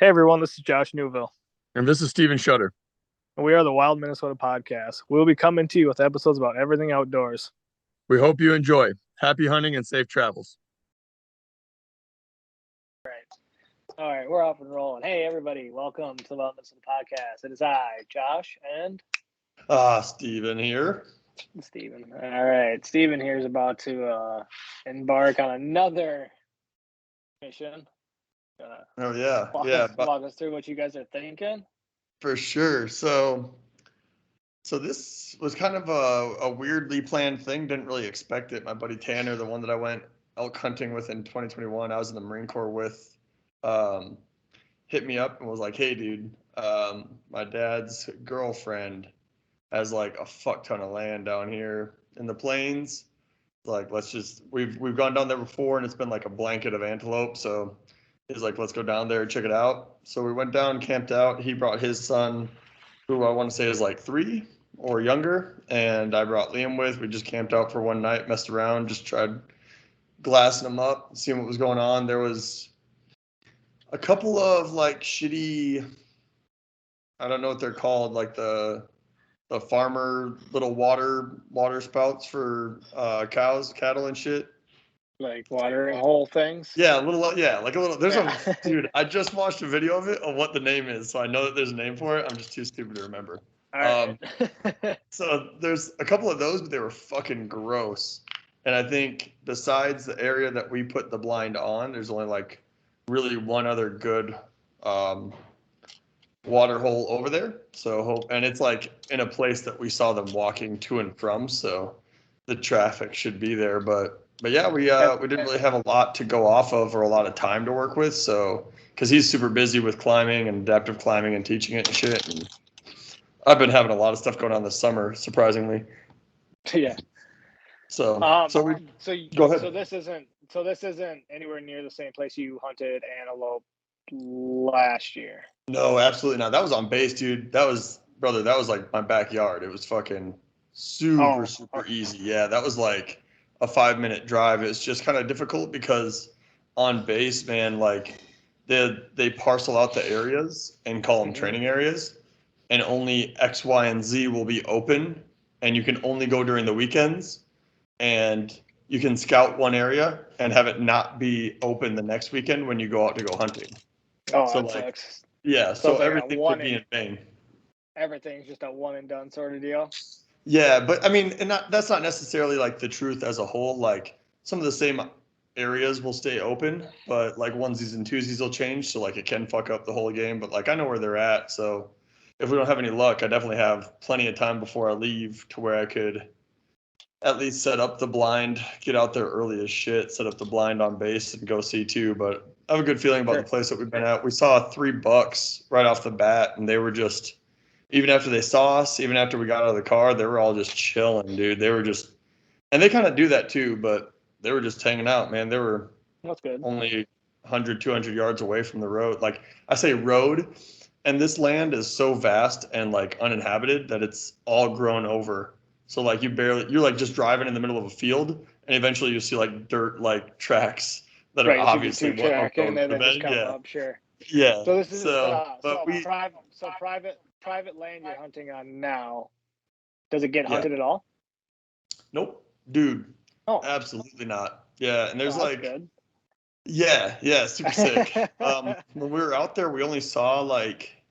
Hey everyone, this is Josh Newville, And this is Steven Shutter. and we are the Wild Minnesota Podcast. We'll be coming to you with episodes about everything outdoors. We hope you enjoy. Happy hunting and safe travels. All right, we're off and rolling. Hey everybody, welcome to the Wild Minnesota Podcast. It is I, Josh, and Steven here. Steven. All right, Steven here is about to embark on another mission. Oh yeah, Walk us through what you guys are thinking. for sure. So this was kind of a weirdly planned thing. Didn't really expect it. My buddy Tanner, the one that I went elk hunting with in 2021, I was in the Marine Corps with, hit me up and was like, "Hey, dude, my dad's girlfriend has like a fuck ton of land down here in the plains. Like, let's just we've gone down there before, and it's been like a blanket of antelope. So he's like, let's go down there and check it out. So we went down, camped out. He brought his son, who I want to say is like 3 or younger, and I brought Liam with. We just camped out for one night, messed around, just tried glassing them up, seeing what was going on. There was a couple of like shitty, I don't know what they're called, like the farmer little water spouts for cows, cattle, and shit. Like watering hole things. Yeah, like a little. There's Yeah. a dude. I just watched a video of it of what the name is, so I know that there's a name for it. I'm just too stupid to remember. All right. So there's a couple of those, but they were fucking gross. And I think besides the area that we put the blind on, there's only like really one other good water hole over there. So and it's like in a place that we saw them walking to and from, so the traffic should be there. But yeah, we didn't really have a lot to go off of or a lot of time to work with. So because he's super busy with climbing and adaptive climbing and teaching it and shit. And I've been having a lot of stuff going on this summer, surprisingly. Yeah. So go ahead. So this isn't anywhere near the same place you hunted antelope last year. No, absolutely not. That was on base, dude. That was like my backyard. It was fucking super easy. Yeah, that was like a 5-minute drive. It's just kind of difficult because on base, man, like they parcel out the areas and call them training areas, and only X, Y, and Z will be open, and you can only go during the weekends, and you can scout one area and have it not be open the next weekend when you go out to go hunting. Oh, So that like, sucks. yeah, so like everything would be in vain. Everything's just a one and done sort of deal. Yeah, but I mean, that's not necessarily like the truth as a whole. Like some of the same areas will stay open, but like onesies and twosies will change, so like it can fuck up the whole game. But like I know where they're at, so if we don't have any luck, I definitely have plenty of time before I leave to where I could at least set up the blind, get out there early as shit, set up the blind on base and go see two. But I have a good feeling about the place that we've been at. We saw 3 bucks right off the bat, and they were just, even after they saw us, even after we got out of the car, they were all just chilling, dude. They were just, and they kind of do that too, but they were just hanging out, man. They were That's good. Only 100, 200 yards away from the road. Like I say road, and this land is so vast and like uninhabited that it's all grown over. So like you're like just driving in the middle of a field, and eventually you see like dirt like tracks that are obviously what a road and then just come up, sure. Yeah. So this is private land you're hunting on now. Does it get hunted at all? Nope, dude. Oh, absolutely not. Yeah, and there's like good. Yeah, super sick. When we were out there, we only saw like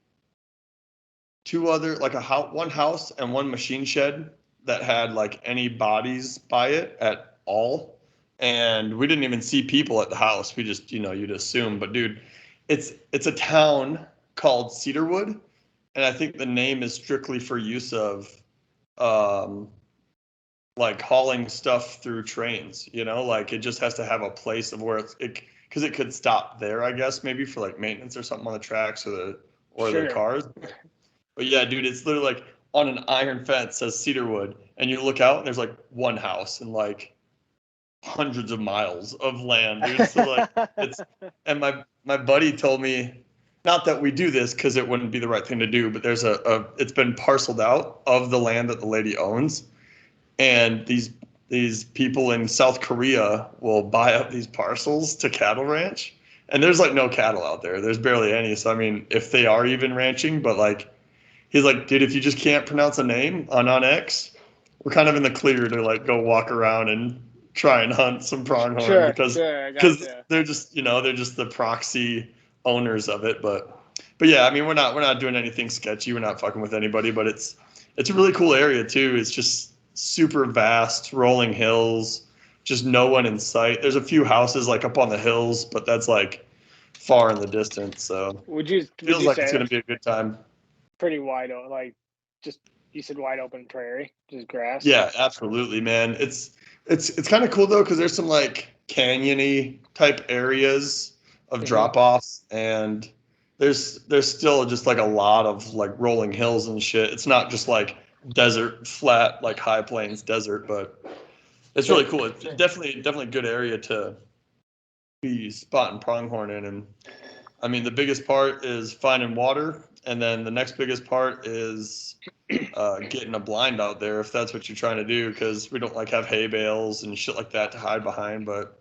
2 other, like one house and one machine shed that had like any bodies by it at all. And we didn't even see people at the house. We just, you'd assume. But dude, it's a town called Cedarwood, and I think the name is strictly for use of like hauling stuff through trains, like it just has to have a place of where because it could stop there, I guess, maybe for like maintenance or something on the tracks or the cars. But yeah, dude, it's literally like on an iron fence says Cedarwood, and you look out and there's like one house and like hundreds of miles of land, dude. So like and my buddy told me, not that we do this because it wouldn't be the right thing to do, but there's it's been parceled out of the land that the lady owns. And these people in South Korea will buy up these parcels to cattle ranch, And there's like no cattle out there. There's barely any. So I mean, if they are even ranching, but like he's like, dude, if you just can't pronounce a name on X, we're kind of in the clear to like go walk around and try and hunt some pronghorn Sure, because sure, I gotcha. they're just they're just the proxy owners of it. But yeah, I mean we're not doing anything sketchy. We're not fucking with anybody. But it's a really cool area too. It's just super vast, rolling hills, just no one in sight. There's a few houses like up on the hills, but that's like far in the distance. So Would feels you like it's say gonna it's be a good time. pretty wide open, like just you said wide open prairie, just grass? Yeah, absolutely, man. It's kind of cool though because there's some like canyony type areas of Hmm. drop offs, and there's still just like a lot of like rolling hills and shit. It's not just like desert, flat like high plains desert, but it's really Sure, cool. It's definitely a good area to be spotting pronghorn in. And I mean, the biggest part is finding water, and then the next biggest part is getting a blind out there if that's what you're trying to do, because we don't like have hay bales and shit like that to hide behind. But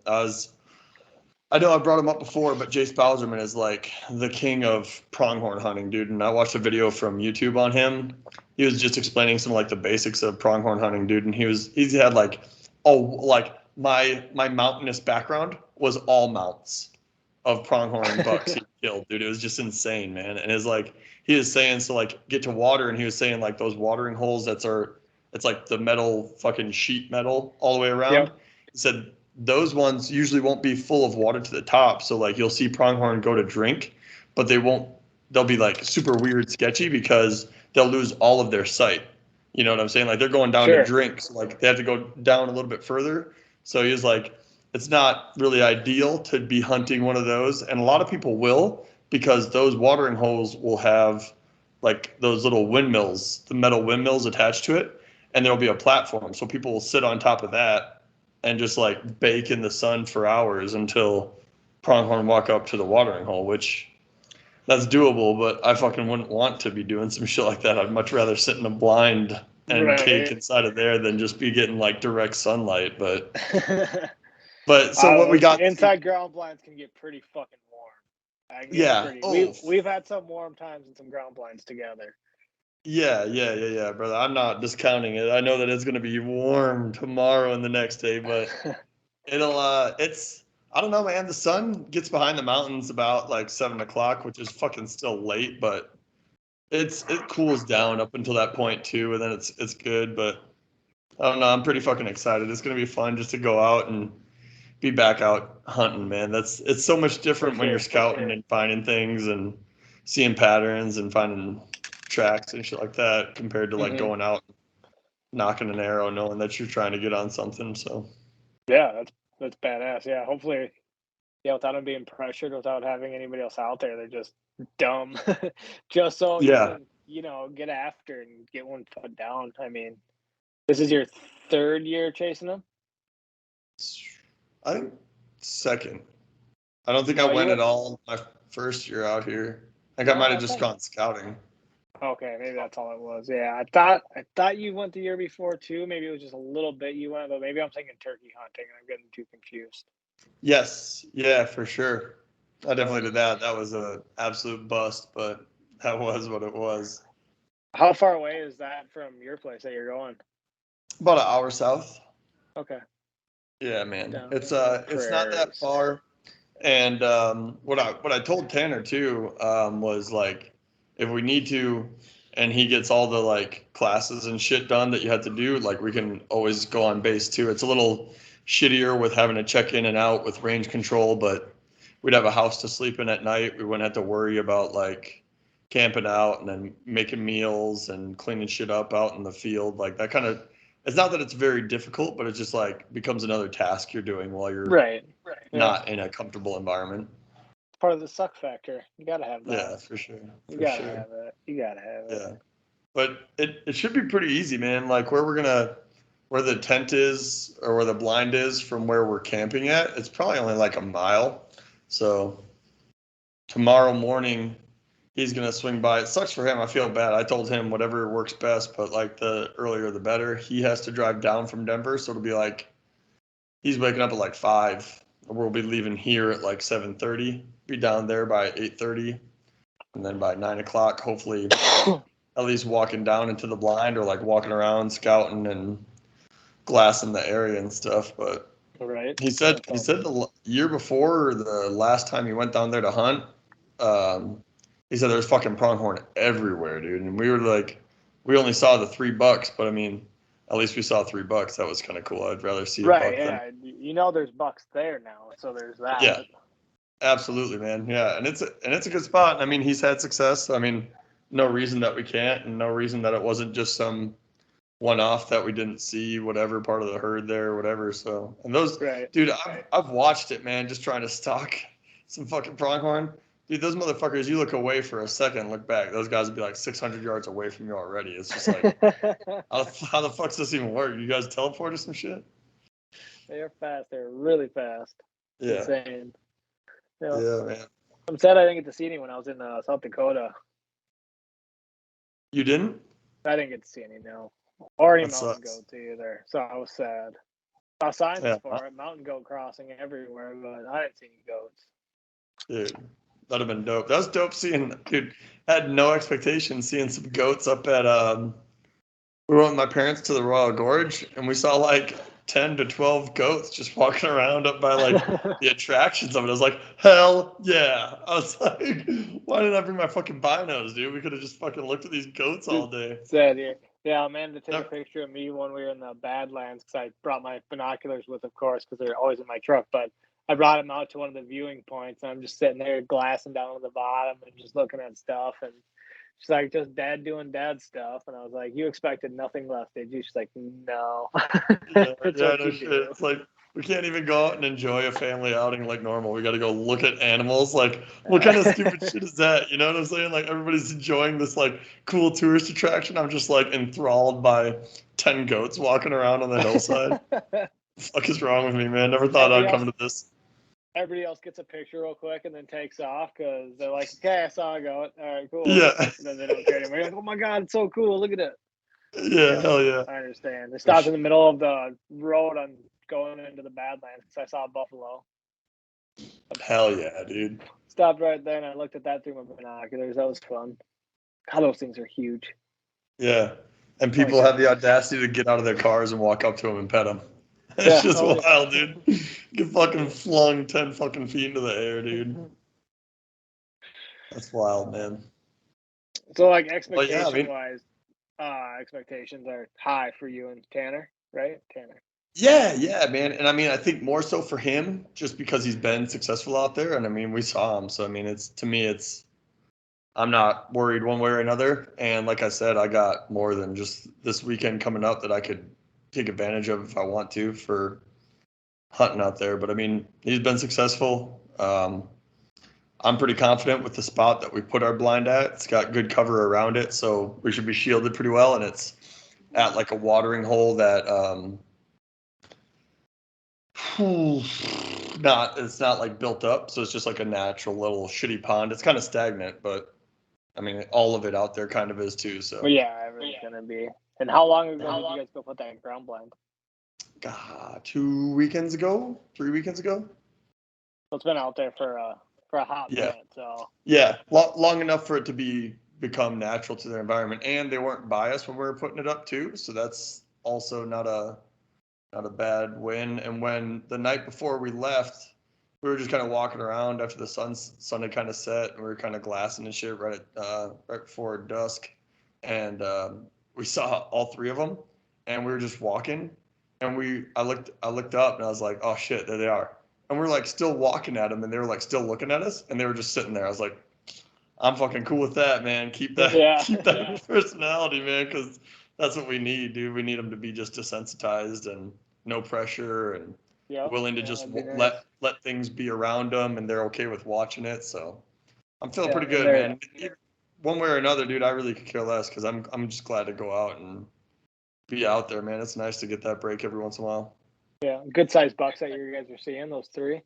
I know I brought him up before, but Jace Bowserman is like the king of pronghorn hunting, dude. And I watched a video from YouTube on him. He was just explaining some like the basics of pronghorn hunting, dude. And he's had like, oh, like my mountainous background was all mounts of pronghorn bucks he killed, dude. It was just insane, man. And it's like he was saying, so like get to water, and he was saying like those watering holes it's like the metal fucking sheet metal all the way around. yep, He said those ones usually won't be full of water to the top. So like you'll see pronghorn go to drink, but they'll be like super weird sketchy because they'll lose all of their sight. You know what I'm saying? Like they're going down to sure, drink, so like they have to go down a little bit further. So he was like, it's not really ideal to be hunting one of those. And a lot of people will, because those watering holes will have like those little windmills, the metal windmills attached to it. And there'll be a platform. So people will sit on top of that and just like bake in the sun for hours until pronghorn walk up to the watering hole, which that's doable, but I fucking wouldn't want to be doing some shit like that. I'd much rather sit in a blind and cake right. inside of there than just be getting like direct sunlight. But so what we Which got this week? inside ground blinds can get pretty fucking warm. I can get Yeah. pretty. Oh, We've had some warm times in some ground blinds together. yeah, brother. I'm not discounting it. I know that it's gonna be warm tomorrow and the next day, but it's I don't know, man. The sun gets behind the mountains about like 7 o'clock, which is fucking still late, but it cools down up until that point too, and then it's good. But I don't know. I'm pretty fucking excited. It's gonna be fun just to go out and be back out hunting, man. It's so much For different when you're sure. scouting and finding things and seeing patterns and finding tracks and shit like that compared to like Hmm. going out knocking an arrow knowing that you're trying to get on something. So Yeah, that's badass. Yeah, hopefully, yeah, without them being pressured, without having anybody else out there, they're just dumb, just so you yeah, can get after and get one put down. I mean, this is your third year chasing them. I think second. I don't think I No, you went at went. all my first year out here. I think I might Oh, have I just thought. gone scouting. Okay, maybe that's all it was. Yeah, I thought you went the year before too. Maybe it was just a little bit you went, but maybe I'm thinking turkey hunting and I'm getting too confused. Yes, yeah, for sure. I But definitely did that. That was a absolute bust, but that was what it was. how far away is that from your place that you're going? About an hour south. Okay, Yeah, man. down in the It's not that prairies. far. And what I told Tanner too was like if we need to, and he gets all the like classes and shit done that you have to do, like we can always go on base too. It's a little shittier with having to check in and out with range control, but we'd have a house to sleep in at night. We wouldn't have to worry about like camping out and then making meals and cleaning shit up out in the field. Like that kind of, it's not that it's very difficult, but it just like becomes another task you're doing while you're Right. Yeah. not in a comfortable environment. Part of the suck factor. You gotta have that. Yeah, for sure. You For gotta sure. have it. You gotta have it. Yeah. But it should be pretty easy, man. Like where the tent is or where the blind is from where we're camping at, it's probably only like a mile. So tomorrow morning he's gonna swing by. It sucks for him. I feel bad. I told him whatever works best, but like the earlier the better. He has to drive down from Denver, so it'll be like he's waking up at like 5 We'll be leaving here at like 7:30. Be down there by 8:30, and then by 9 o'clock, hopefully, at least walking down into the blind or like walking around scouting and glassing the area and stuff. But Right. he said the year before the last time he went down there to hunt, he said there's fucking pronghorn everywhere, dude. And we were like, we only saw the $3, but I mean, at least we saw $3. That was kind of cool. I'd rather see a Right. buck than Yeah. There's bucks there now, so there's that. yeah, absolutely, man. Yeah, and it's a good spot. I mean, he's had success. I mean, no reason that we can't, and no reason that it wasn't just some one-off that we didn't see, whatever part of the herd there, or whatever. So, and those, Right. dude, I've watched it, man, just trying to stalk some fucking pronghorn. Dude, those motherfuckers, you look away for a second, look back, those guys would be like 600 yards away from you already. It's just like, how the fuck's this even work? You guys teleport or some shit? They're fast. They're really fast. Yeah. Insane. Yeah, man. I'm sad I didn't get to see any when I was in South Dakota. You didn't? I didn't get to see any, no. Or any That mountain sucks. goats either. So I was sad. Saw signs Yeah. for it, mountain goat crossing everywhere, but I didn't see any goats. Dude, that'd have been dope. That was dope seeing, dude, had no expectations seeing some goats up at, we went with my parents to the Royal Gorge and we saw like 10 to 12 goats just walking around up by like the attractions of it. I was like, hell yeah. I was like, why didn't I bring my fucking binos, dude? We could have just fucking looked at these goats all day. Sad, yeah. Yeah, Amanda took a picture of me when we were in the Badlands because I brought my binoculars with, of course, because they're always in my truck. But I brought them out to one of the viewing points, and I'm just sitting there glassing down on the bottom and just looking at stuff. And she's like, just dad doing dad stuff. And I was like, you expected nothing less, did you? She's like, no. Yeah, It's yeah, what no you shit. do. It's like we can't even go out and enjoy a family outing like normal. We got to go look at animals. Like, what kind of stupid shit is that? You know what I'm saying? Like, everybody's enjoying this like cool tourist attraction. I'm just like enthralled by 10 goats walking around on the hillside. The fuck is wrong with me, man? Never thought I'd come to this. Everybody else gets a picture real quick and then takes off because they're like, okay, I saw a goat. All right, cool. Yeah. And then they don't care anymore. You're like, oh my God, it's so cool. Look at it. Yeah, hell yeah. I understand. They stopped in the middle of the road on going into the Badlands because I saw a buffalo. Hell yeah, dude. Stopped right there and I looked at that through my binoculars. That was fun. God, those things are huge. Yeah. And people have the audacity to get out of their cars and walk up to them and pet them. It's just wild, dude. Get fucking flung 10 fucking feet into the air, dude. That's wild, man. So, like, expectation-wise, expectations are high for you and Tanner, right? Tanner. Yeah, man. And I mean, I think more so for him, just because he's been successful out there. And I mean, we saw him. So, I mean, I'm not worried one way or another. And like I said, I got more than just this weekend coming up that I could take advantage of if I want to for hunting out there. But I mean, he's been successful. I'm pretty confident with the spot that we put our blind at. It's got good cover around it, so we should be shielded pretty well. And it's at like a watering hole that it's not like built up, so it's just like a natural little shitty pond. It's kind of stagnant, but I mean, all of it out there kind of is too. So well, yeah, everything's gonna be. And how long ago did you guys go put that ground blind? 2 weekends ago, 3 weekends ago. So it's been out there for a hot minute. So yeah, long enough for it to become natural to their environment, and they weren't biased when we were putting it up too. So that's also not a bad win. And when the night before we left, we were just kind of walking around after the sun had kind of set, and we were kind of glassing and shit right before dusk, and we saw all three of them, and we were just walking, and I looked up and I was like, oh shit, there they are. And we're like still walking at them, and they were like still looking at us, and they were just sitting there. I was like, I'm fucking cool with that, man. Keep that personality, man, because that's what we need, dude. We need them to be just desensitized and no pressure and willing to just let things be around them, and they're okay with watching it. So I'm feeling pretty good, man. One way or another, dude, I really could care less because I'm just glad to go out and be out there, man. It's nice to get that break every once in a while. Yeah, good sized bucks that you guys are seeing, those three.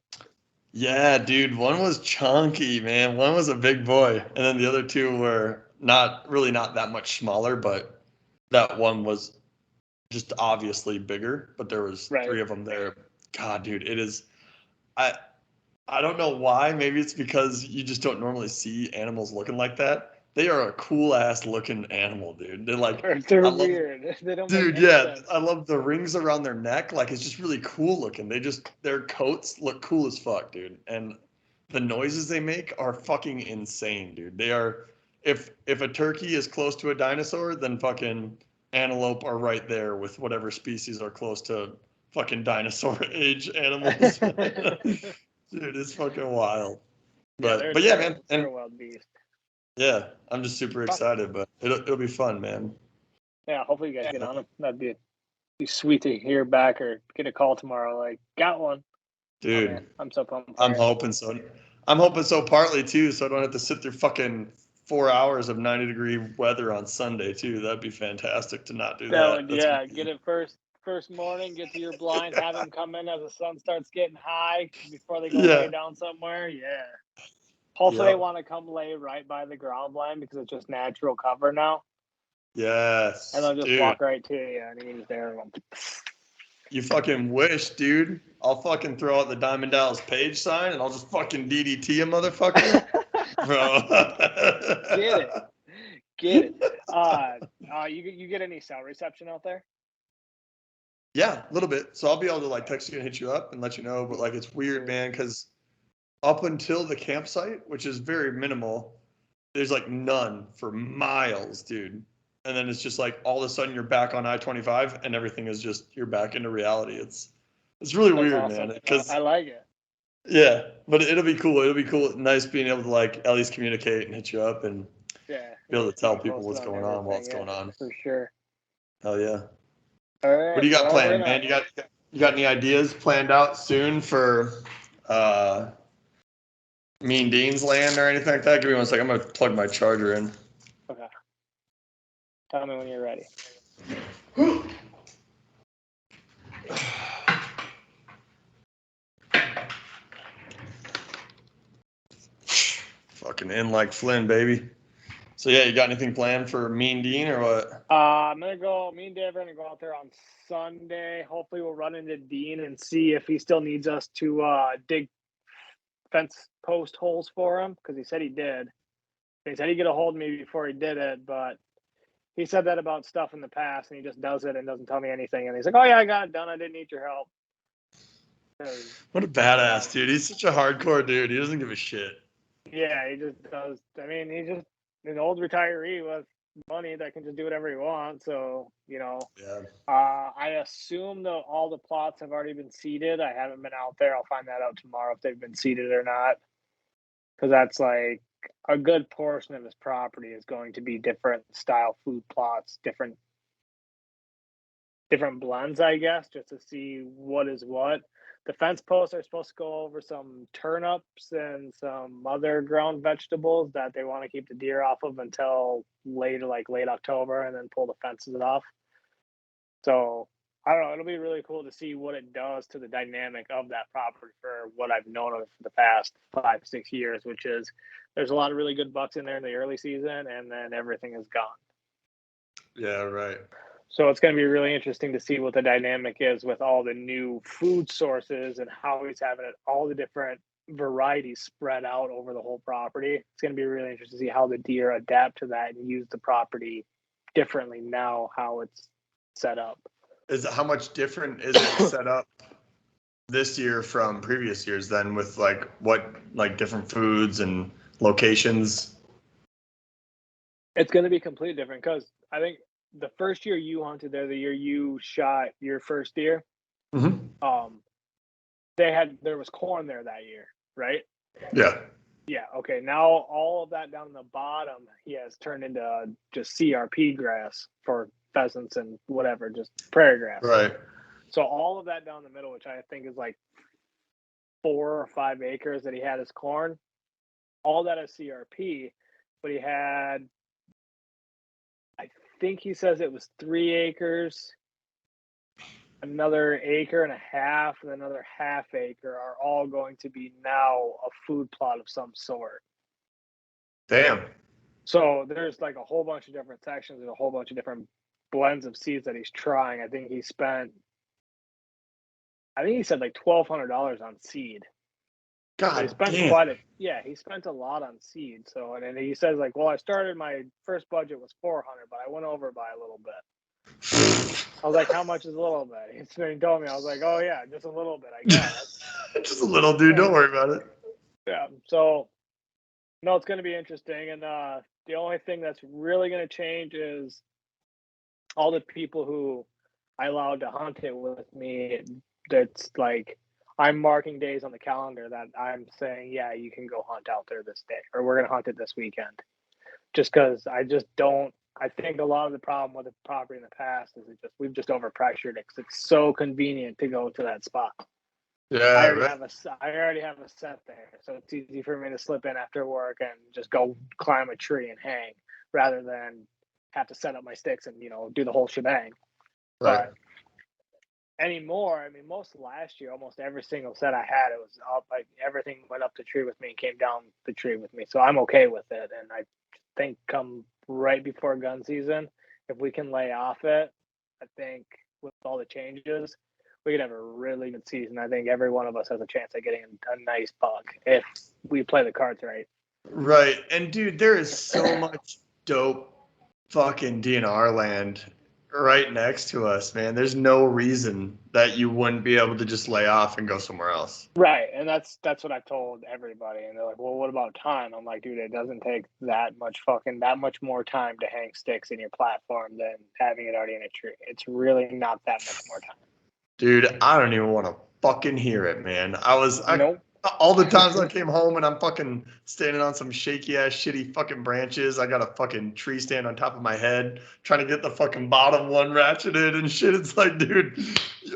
Yeah, dude. One was chunky, man. One was a big boy, and then the other two were not that much smaller, but that one was just obviously bigger. But there was three of them there. God, dude, it is. I I don't know why. Maybe it's because you just don't normally see animals looking like that. They are a cool ass looking animal, dude. They're like, They're I love, weird. They don't make dude. any Yeah, sense. I love the rings around their neck. Like it's just really cool looking. Their coats look cool as fuck, dude. And the noises they make are fucking insane, dude. They are. If a turkey is close to a dinosaur, then fucking antelope are right there with whatever species are close to fucking dinosaur age animals. Dude, it's fucking wild. Yeah, But yeah, man, they're and a wild beast. yeah, I'm just super excited. But it'll be fun, man. Yeah, hopefully you guys get on them. That'd be sweet to hear back or get a call tomorrow. Like, got one. Oh man, Dude, I'm so pumped for I'm you. hoping so. I'm hoping so partly too, so I don't have to sit through fucking 4 hours of 90-degree weather on Sunday too. That'd be fantastic to not do That that. would, That's gonna yeah, be get it first morning, get to your blind, have them come in as the sun starts getting high before they go lay yeah. down somewhere. Yeah. Hopefully they Yep. want to come lay right by the ground blind because it's just natural cover now. And Yes, they'll just dude. walk right to you and you just there. You fucking wish, dude. I'll fucking throw out the Diamond Dallas Page sign and I'll just fucking DDT a motherfucker. Bro. Get it. Get it. You get any cell reception out there? Yeah, a little bit. So I'll be able to like text you and hit you up and let you know. But like it's weird, man, because up until the campsite, which is very minimal, there's like none for miles, dude. And then it's just like all of a sudden you're back on I-25 and everything is just you're back into reality. It's really That's weird, awesome. man. Because I like it. yeah, but it'll be cool. It'll be cool. Nice being able to like at least communicate and hit you up and Yeah. be able to Keep tell you people posted what's on going on while everything. it's Yeah, going on. for sure. Hell yeah. All What do right. you got Well, we're planned, gonna. man? You got any ideas planned out soon for Mean Dean's land or anything like that? Give me 1 second. I'm gonna plug my charger in. Okay. Tell me when you're ready. Fucking in like Flynn, baby. So yeah, you got anything planned for Mean Dean or what? I'm gonna go. Me and Dave are gonna go out there on Sunday. Hopefully, we'll run into Dean and see if he still needs us to dig fence post holes for him because he said he did. He said he'd get a hold of me before he did it, but he said that about stuff in the past, and he just does it and doesn't tell me anything. And he's like, "Oh yeah, I got it done. I didn't need your help." What a badass dude. He's such a hardcore dude. He doesn't give a shit. Yeah, he just does. I mean, he's just an old retiree with money that can just do whatever he wants. So, Yeah. I assume that all the plots have already been seeded. I haven't been out there. I'll find that out tomorrow if they've been seeded or not. Because that's like a good portion of his property is going to be different style food plots, different blends, I guess, just to see what is what. The fence posts are supposed to go over some turnips and some other ground vegetables that they want to keep the deer off of until later, like late October, and then pull the fences off. So I don't know. It'll be really cool to see what it does to the dynamic of that property for what I've known of it for the past 5-6 years, which is there's a lot of really good bucks in there in the early season, and then everything is gone. Yeah, right. So it's going to be really interesting to see what the dynamic is with all the new food sources and how he's having it, all the different varieties spread out over the whole property. It's going to be really interesting to see how the deer adapt to that and use the property differently now, how it's set up. How much different is it set up this year from previous years then with like what like different foods and locations? It's going to be completely different because I think the first year you hunted there, the year you shot your first deer, Mm-hmm. there was corn there that year, right? Yeah. Yeah. Okay. Now all of that down the bottom, he has turned into just CRP grass for pheasants and whatever, just prairie grass. Right. So all of that down the middle, which I think is like 4 or 5 acres that he had his corn, all that is CRP. But he had, I think he says it was 3 acres, another acre and a half, and another half acre are all going to be now a food plot of some sort. Damn. So there's like a whole bunch of different sections and a whole bunch of different blends of seeds that he's trying. I think he said like $1,200 on seed. So he God spent damn. he spent a lot on seed. So and then he says like, well, I started my first budget was 400, but I went over by a little bit. I was like, how much is a little bit? He told me. I was like, oh yeah, just a little bit, I guess. Just a little, dude. Don't worry about it. Yeah. So no, it's going to be interesting, and the only thing that's really going to change is all the people who I allowed to hunt it with me. That's like I'm marking days on the calendar that I'm saying, yeah, you can go hunt out there this day, or we're going to hunt it this weekend. Just because I just don't. I think a lot of the problem with the property in the past is we've just overpressured it because it's so convenient to go to that spot. Yeah, right. I already have a set there, so it's easy for me to slip in after work and just go climb a tree and hang, rather than have to set up my sticks and do the whole shebang. Right. But anymore, I mean, most of last year, almost every single set I had, it was up. Like everything went up the tree with me and came down the tree with me, so I'm okay with it. And I think come right before gun season, if we can lay off it, I think with all the changes, we could have a really good season. I think every one of us has a chance at getting a nice buck if we play the cards right. Right. And dude, there is so much dope fucking DNR land right next to us, man. There's no reason that you wouldn't be able to just lay off and go somewhere else. Right, and that's what I told everybody, and they're like, "Well, what about time?" I'm like, "Dude, it doesn't take that much more time to hang sticks in your platform than having it already in a tree. It's really not that much more time." Dude, I don't even want to fucking hear it, man. Nope. All the times I came home and I'm fucking standing on some shaky ass shitty fucking branches. I got a fucking tree stand on top of my head trying to get the fucking bottom one ratcheted and shit. It's like, dude,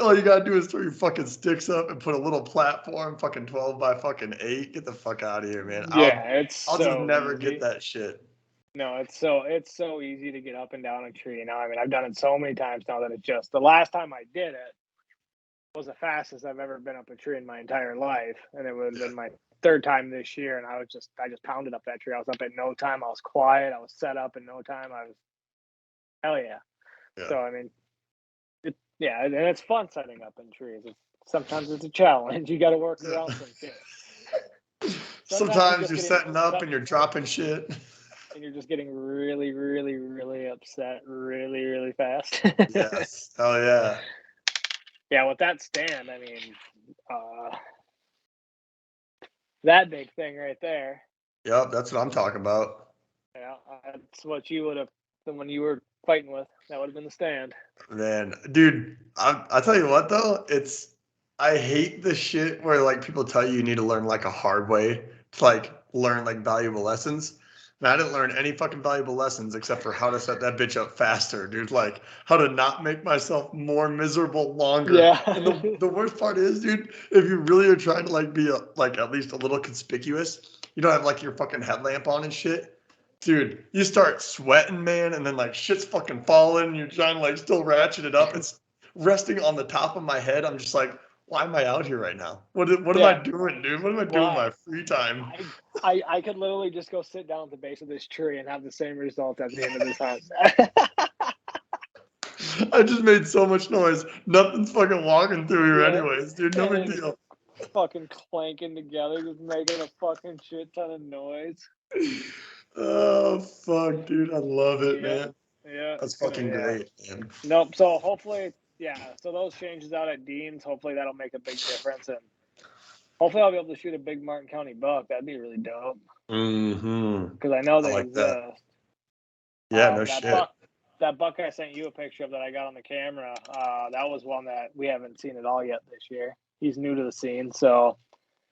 all you gotta do is throw your fucking sticks up and put a little platform, fucking 12 by fucking 8. Get the fuck out of here, man. Yeah, it's I'll just so never get easy. that shit. No, it's so easy to get up and down a tree now. I mean, I've done it so many times now that it's just the last time I did it was the fastest I've ever been up a tree in my entire life, and it would have been my third time this year. And I just pounded up that tree. I was up in no time. I was quiet. I was set up in no time. I was hell yeah. Yeah. So I mean, yeah, and it's fun setting up in trees. Sometimes it's a challenge. You got to work around some shit. Sometimes you're setting up and you're dropping shit. And you're just getting really, really, really upset really, really fast. Yes. Hell yeah. Yeah, with that stand, I mean, that big thing right there. Yep, that's what I'm talking about. Yeah, that's what you would have, the one you were fighting with. That would have been the stand. Man, dude, I tell you what though, I hate the shit where like people tell you need to learn like a hard way to like learn like valuable lessons. And I didn't learn any fucking valuable lessons except for how to set that bitch up faster, dude. Like how to not make myself more miserable longer. Yeah. And the worst part is, dude, if you really are trying to like be like at least a little conspicuous, you don't have like your fucking headlamp on and shit. Dude, you start sweating, man, and then like shit's fucking falling. You're trying to like still ratchet it up. It's resting on the top of my head. I'm just like, why am I out here right now? What am I Yeah. doing, dude? What am I doing Well, with my free time? I could literally just go sit down at the base of this tree and have the same result at the end of this hunt. I just made so much noise. Nothing's fucking walking through here, Yeah. anyways, dude. No big deal. Fucking clanking together, just making a fucking shit ton of noise. Oh fuck, dude, I love it, Yeah. man. Yeah. That's It's gonna, fucking yeah. great, man. Nope. So hopefully, yeah. So those changes out at Dean's, hopefully that'll make a big difference, and hopefully I'll be able to shoot a big Martin County buck. That'd be really dope Mm-hmm. because I know I they like that. exist. Yeah, no That shit. buck I sent you a picture of that I got on the camera. That was one that we haven't seen at all yet this year. He's new to the scene, so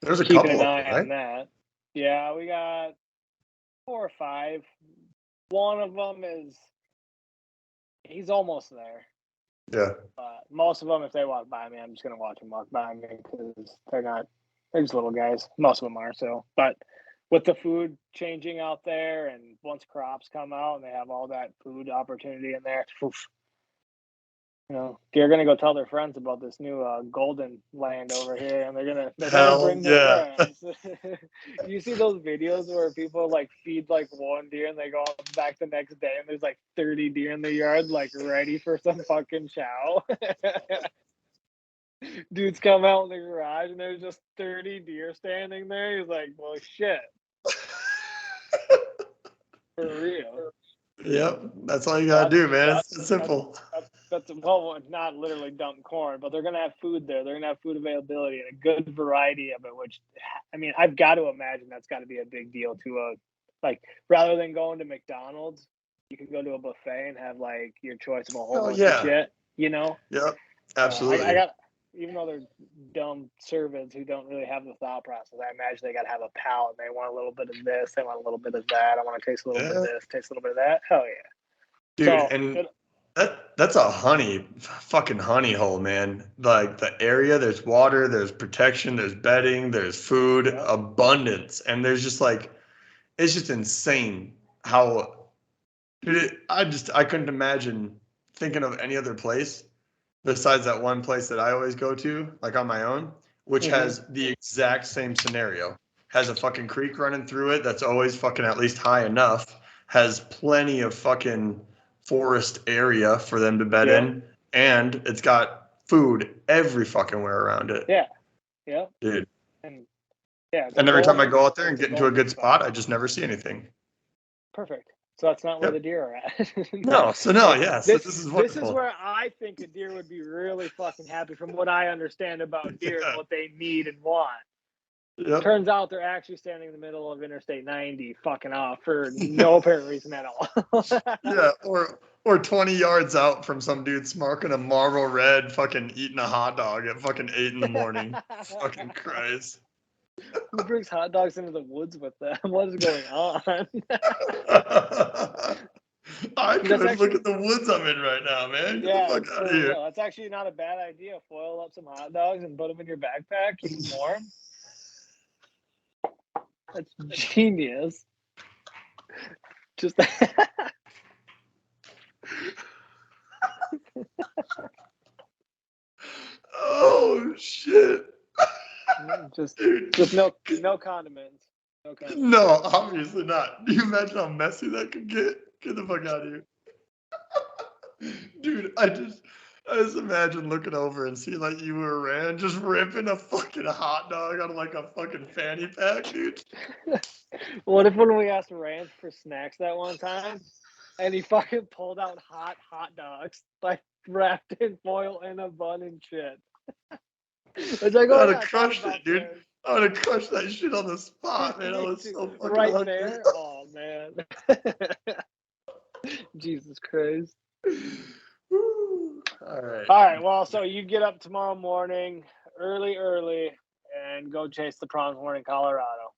There's a keeping couple an of eye them, on right? that. Yeah, we got 4 or 5. One of them he's almost there. Yeah. But most of them, if they walk by me, I'm just gonna watch them walk by me because they're just little guys. Most of them are so. But with the food changing out there, and once crops come out and they have all that food opportunity in there, oof, they're gonna go tell their friends about this new golden land over here, and they're gonna Hell bring their yeah. friends. You see those videos where people like feed like one deer and they go back the next day and there's like 30 deer in the yard like ready for some fucking chow. Dudes come out in the garage and there's just 30 deer standing there. He's like, well, shit, for real. Yep, that's all you gotta do, man. It's that simple. That's well, not literally dump corn, but they're gonna have food there. They're gonna have food availability and a good variety of it. Which, I mean, I've got to imagine that's got to be a big deal to a like rather than going to McDonald's, you can go to a buffet and have like your choice of a whole bunch of shit. You know? Yep, So absolutely. I got even though they're dumb servants who don't really have the thought process, I imagine they got to have a palate. They want a little bit of this, they want a little bit of that. I want to taste a little bit of this, taste a little bit of that. Hell yeah, dude. so, And that's a fucking honey hole, man. Like the area, there's water, there's protection, there's bedding, there's food, abundance, and there's just like it's just insane how, dude. I couldn't imagine thinking of any other place besides that one place that I always go to, like on my own, which has the exact same scenario. Has a fucking creek running through it that's always fucking at least high enough, has plenty of fucking forest area for them to bed in, and it's got food every fucking where around it. Yeah. Dude. And every time I go out there and get into a good spot, I just never see anything. Perfect. So that's not where the deer are at. So this is wonderful. This is where I think a deer would be really fucking happy from what I understand about deer and what they need and want. Yep. Turns out they're actually standing in the middle of Interstate 90 fucking off for no apparent reason at all. Or 20 yards out from some dude smoking a Marlboro Red, fucking eating a hot dog at fucking 8 a.m. Fucking Christ. Who brings hot dogs into the woods with them? What is going on? I couldn't look at the woods I'm in right now, man. Get the fuck out of here. That's actually not a bad idea. Foil up some hot dogs and put them in your backpack. Keep them warm. That's genius. Just oh shit. Just no condiments. No, obviously not. Do you imagine how messy that could get? Get the fuck out of here. Dude, I just imagine looking over and seeing like you were around just ripping a fucking hot dog out of like a fucking fanny pack, dude. What if when we asked Rand for snacks that one time and he fucking pulled out hot dogs, like wrapped in foil in a bun and shit? It's like, I would have crushed it, dude. There. I would have crushed that shit on the spot, man. I was so fucking right hungry. there. Oh man. Jesus Christ. All right. Well, so you get up tomorrow morning, early, and go chase the pronghorn in Colorado.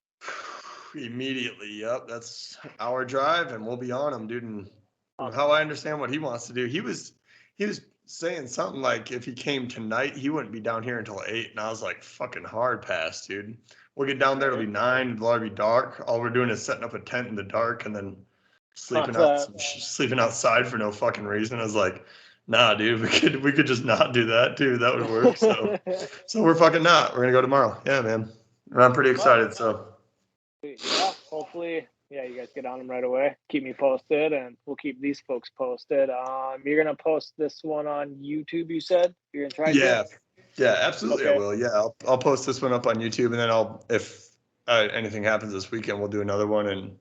Immediately. Yep. That's our drive, and we'll be on him, dude. And how I understand what he wants to do, he was saying something like if he came tonight, he wouldn't be down here until 8. And I was like, fucking hard pass, dude. We'll get down there, it'll be 9, it'll already be dark. All we're doing is setting up a tent in the dark and then sleeping outside for no fucking reason. I was like, nah, dude, we could just not do that, too. That would work. So we're fucking not. We're gonna go tomorrow. Yeah, man. And I'm pretty excited, so. Yeah, hopefully. Yeah, you guys get on them right away. Keep me posted, and we'll keep these folks posted. You're gonna post this one on YouTube. You said you're gonna try. Yeah, absolutely. Okay. I will. Yeah, I'll post this one up on YouTube, and then if anything happens this weekend, we'll do another one, and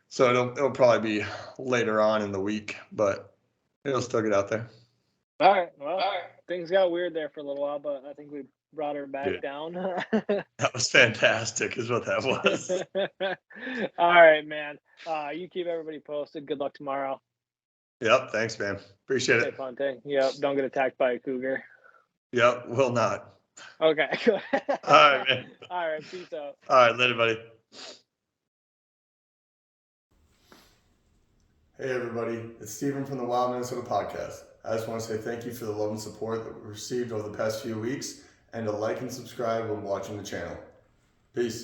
so it'll probably be later on in the week, but it'll still get out there. All right. Well, things got weird there for a little while, but I think we brought her back down. That was fantastic, is what that was. All right, man. You keep everybody posted. Good luck tomorrow. Yep. Thanks, man. Appreciate it. Fun thing. Yep. Don't get attacked by a cougar. Yep. Will not. Okay. Good. All right, man. All right. Peace out. All right. Later, buddy. Hey, everybody. It's Steven from the Wild Minnesota Podcast. I just want to say thank you for the love and support that we received over the past few weeks, and to like and subscribe when watching the channel. Peace.